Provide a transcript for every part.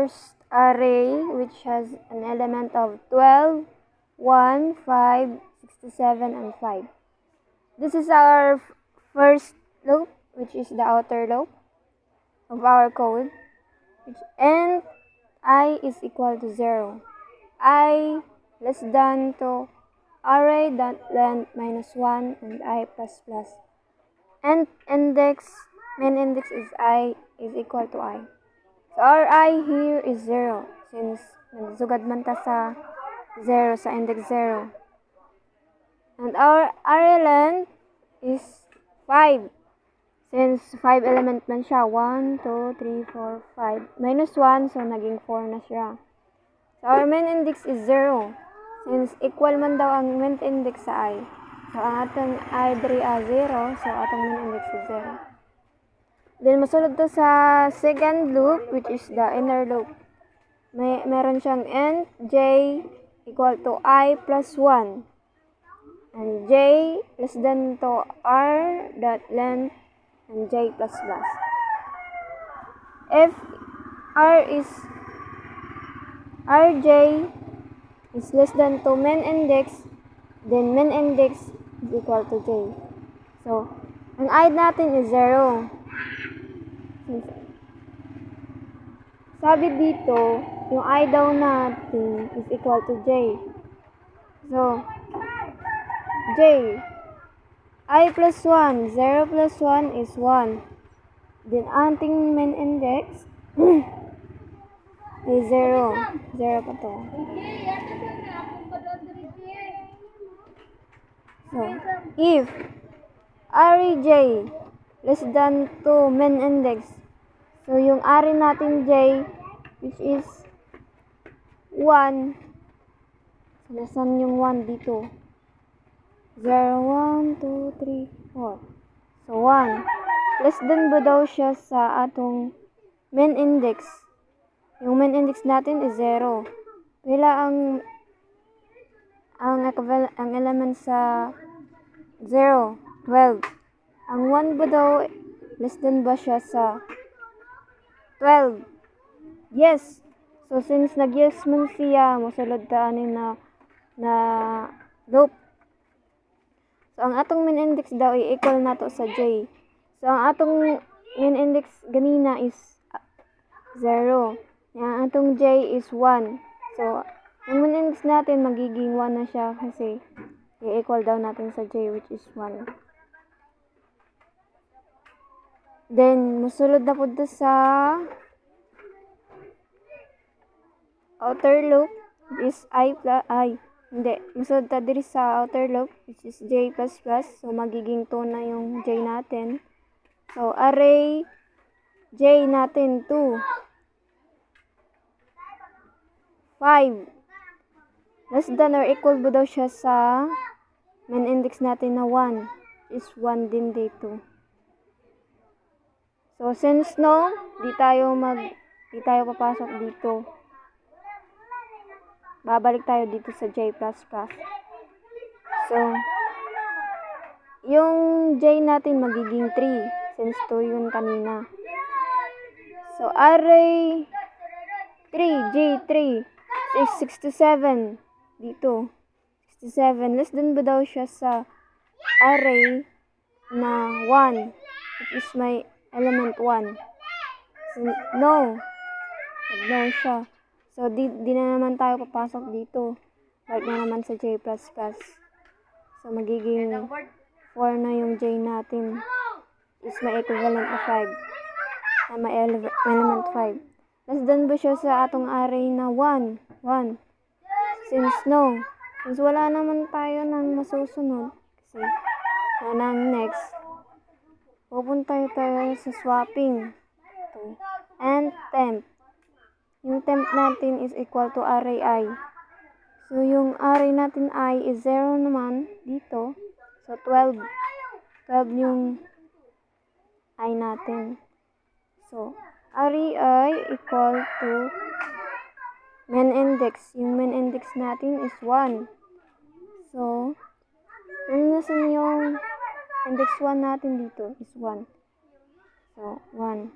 first array which has an element of 12, 1, 5, 67, and 5. This is our first loop, which is the outer loop of our code, and I is equal to 0. I less than to array.length minus 1 and I plus plus. And main index is I is equal to I. So our I here is 0 since nagsugad man ta sa 0 sa index 0. And our array length is 5 since 5 element man siya. 1, 2, 3, 4, 5. Minus 1 so naging 4 na siya. So our main index is 0 since equal man daw ang main index sa I. So ang atong I diri 0 so atong main index is 0. Then masulod to sa second loop which is the inner loop. Meron siyang int j equal to I plus 1 and j less than to r dot length and j plus plus. If rj is less than to main index, then main index is equal to j. So, ang I natin is 0. Sabi dito, yung I daw natin is equal to j. So, j, I plus 1, 0 plus 1 is 1. Then, ating main index is 0. 0 pa to. So, if rj less than to main index, so yung array natin j which is 1, so nasan yung 1 dito? 0, 1, 2, 3, 4. So 1. Less than ba daw siya sa atong main index? Yung main index natin is 0. Pila ang element sa 0? 12. Ang 1 ba daw less than ba siya sa 12? Yes. So since nag-yes man siya, mosulod ta ani na loop. So ang atong main index daw ay equal nato sa j. So ang atong main index ganina is 0. Ang atong j is 1. So yung main index natin magiging 1 na siya kasi i-equal daw natin sa j which is 1. Then mosulod na pud sa outer loop is mosulod ta diri sa outer loop which is j plus plus. So magiging 2 na yung j natin. So array j natin 2, 5 less than or equal ba daw siya sa main index natin na 1 is 1 din dito. So since no, di tayo papasok dito. Babalik tayo dito sa j plus plus. So yung j natin magiging 3 since 2 yun kanina. So array 3 j3 is 67 dito. 67 less than ba daw siya sa array na 1 which is my element 1. So, no. No siya. So, di na naman tayo papasok dito. Balik na naman sa j plus plus. So, magiging 4 na yung j natin. Is my equivalent na 5. May element 5. Less than ba siya sa atong array na 1? 1. Since no. Since wala naman tayo ng masusunod. Kasi, nang next. Pupunta tayo sa swapping. And temp. Yung temp natin is equal to array I. So, yung array natin I is 0 naman dito. So, 12. 12 yung I natin. So, array I equal to main index. Yung main index natin is 1. So, nasan yung index 1 natin dito is 1. So, 1.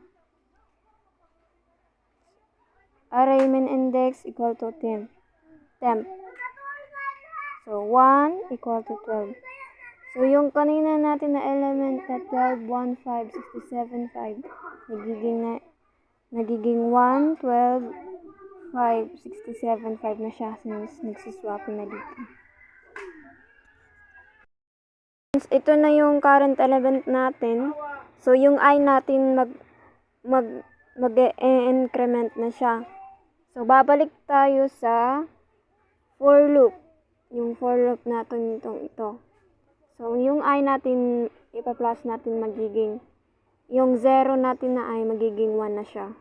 array min index equal to temp. So, 1 equal to 12. So, yung kanina natin na element na 12, 1, 5, 67, 5, nagiging 1, 12, 5, 67, 5 na siya since nagsiswapping na dito. Since ito na yung current element natin, so yung I natin mag-increment na siya. So, babalik tayo sa for loop. Yung for loop natin ito. So, yung I natin, ipa-plus natin magiging, yung 0 natin na I, magiging 1 na siya.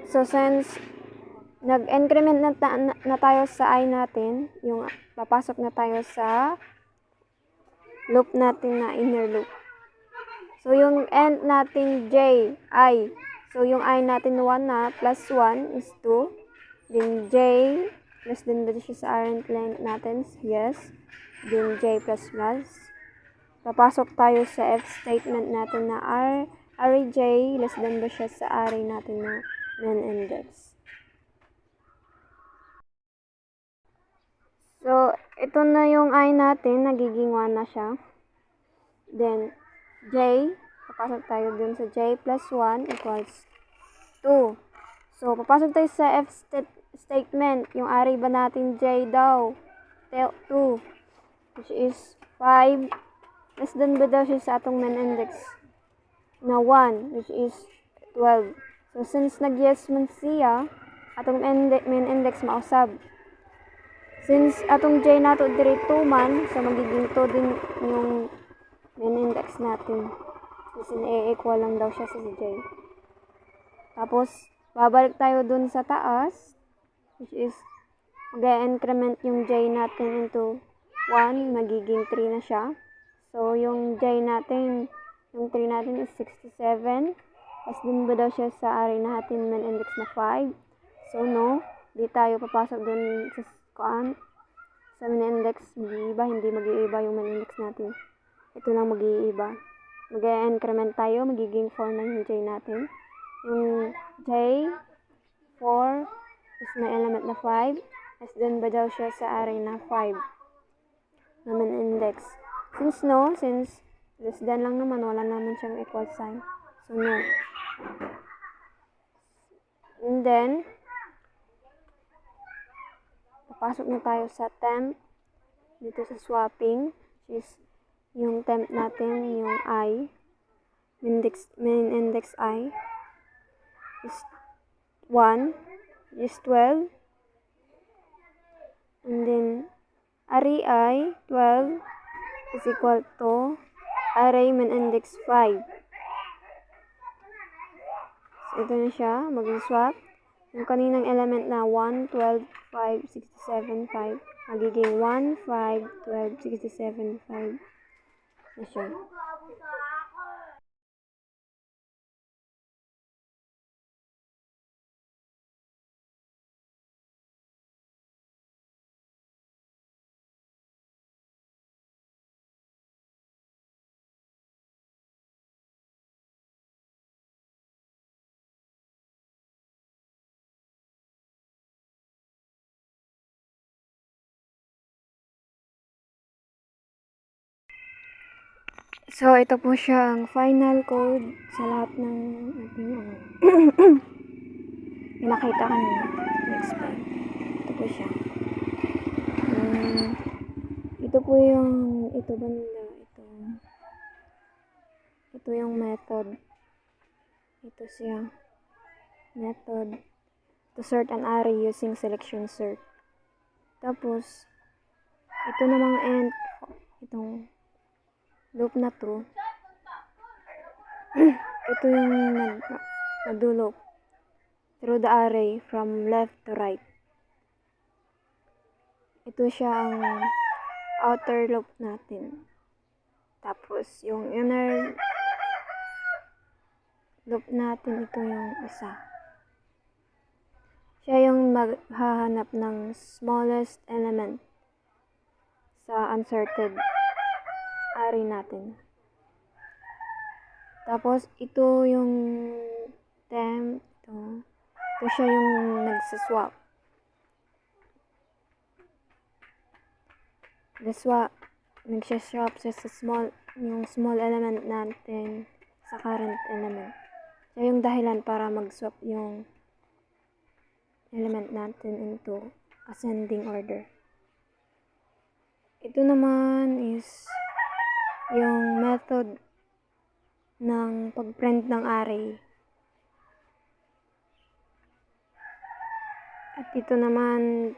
So, since nag-increment na tayo sa I natin, yung papasok na tayo sa loop natin na inner loop. So, yung end natin J, I. So, yung I natin 1 na, plus 1 is 2. Then, J, plus din ba siya sa current length natin? Yes. Then, J plus plus. Papasok tayo sa F statement natin na array J, less than ba siya sa array natin na min index. So, ito na yung I natin, nagiging 1 na siya. Then, J, papasok tayo dun sa J plus 1 equals 2. So, papasok tayo sa F statement. Yung array ba natin J daw? 2. Which is 5. Less than ba daw siya sa atong min index na 1, which is 12. So, since nag-yes man siya, atong min index mausab. Since atong J nato diri 2 man, so magiging 2 din yung min index natin. Kasi i-equal lang daw siya sa J. Tapos, babalik tayo dun sa taas, which is mag-increment yung J natin into 1, magiging 3 na siya. So, yung J natin, yung 3 natin is 67. As din ba daw siya sa array natin min index na 5? So, no. Di tayo papasok dun sa min index. Mag-iiba, hindi mag-iiba yung min index natin. Ito lang mag-iiba. Mag-increment tayo, magiging 4 na yung J natin. Yung J, 4 is may element na 5. As din ba daw siya sa array na 5 na min index? Since no, since less than lang naman, wala naman siyang equal sign. So, no. And then, papasok na tayo sa temp. Dito sa swapping, which is yung temp natin, yung I, min index I, is 1, is 12. And then, array I, 12, is equal to array min index 5. So, ito na siya, mag-swap. Yung kaninang element na 1, 12, 5, 67, 5, magiging 1, 5, 12, 67, 5 na siya. So, ito po siya ang final code sa lahat ng ating pinakita kanina. Explain. Ito po siya. Ito po yung, ito banda, ito yung method. Ito siya. Method to sort an array using selection sort. Tapos, ito namang end, itong loop na to, ito yung nagduloop through the array from left to right. Ito siya ang outer loop natin. Tapos, yung inner loop natin, ito yung isa. Siya yung maghahanap ng smallest element sa unsorted array natin. Tapos, ito yung temp, Ito siya yung nagsaswap. Nagsaswap siya sa yung small element natin sa current element. So, yung dahilan para mag-swap yung element natin into ascending order. Ito naman is yung method ng pag-print ng array. At ito naman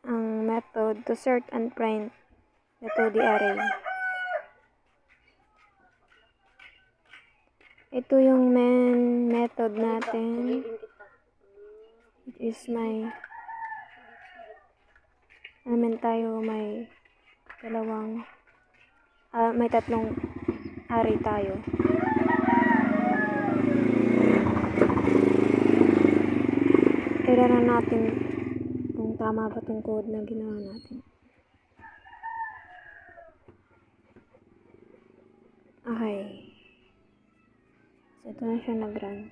ang method to sort and print the 2D array. Ito yung main method natin. It is may element tayo, may tatlong array tayo. Iraran natin kung tama ba itong code na ginawa natin. Okay. So, ito na siya nag-run.